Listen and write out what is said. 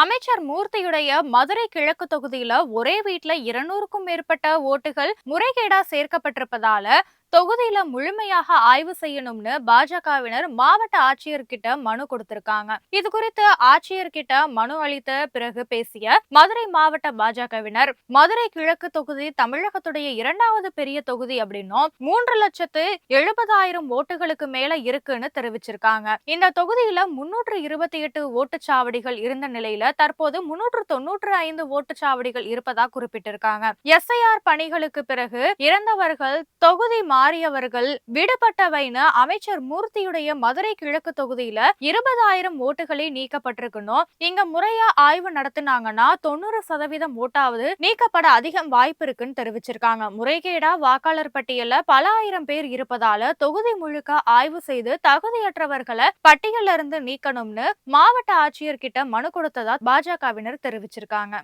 அமைச்சர் மூர்த்தியுடைய மதுரை கிழக்கு தொகுதியில ஒரே வீட்ல 200க்கும் மேற்பட்ட ஓட்டுகள் முறைகேடா சேர்க்கப்பட்டிருப்பதால தொகுதியில முழுமையாக ஆய்வு செய்யணும்னு பாஜகவினர் மாவட்ட ஆட்சியர்கிட்ட மனு கொடுத்திருக்காங்க. இது குறித்து ஆட்சியர்கிட்ட மனு அளித்த பிறகு பேசிய மதுரை மாவட்ட பாஜகவினர், மதுரை கிழக்கு தொகுதி தமிழகத்துடைய 2வது பெரிய தொகுதி அப்படின்னும் 3,70,000 ஓட்டுகளுக்கு மேல இருக்குன்னு தெரிவிச்சிருக்காங்க. இந்த தொகுதியில 328 ஓட்டுச்சாவடிகள் இருந்த நிலையில தற்போது 395 ஓட்டுச்சாவடிகள் இருப்பதா குறிப்பிட்டிருக்காங்க. எஸ்ஐஆர் பணிகளுக்கு பிறகு இறந்தவர்கள், தொகுதி மாறியவர்கள், விடுபட்டவைன்னு அமைச்சர் மூர்த்தியுடைய மதுரை கிழக்கு தொகுதியில 20,000 ஓட்டுகளே நீக்கப்பட்டிருக்கணும். இங்க முறையா ஆய்வு நடத்தினாங்கன்னா 90% ஓட்டாவது நீக்கப்பட அதிகம் வாய்ப்பு இருக்குன்னு தெரிவிச்சிருக்காங்க. முறைகேடா வாக்காளர் பட்டியல்ல பல ஆயிரம் பேர் இருப்பதால தொகுதி முழுக்க ஆய்வு செய்து தகுதியற்றவர்களை பட்டியல்ல இருந்து நீக்கணும்னு மாவட்ட ஆட்சியர் கிட்ட மனு கொடுத்ததா பாஜகவினர் தெரிவிச்சிருக்காங்க.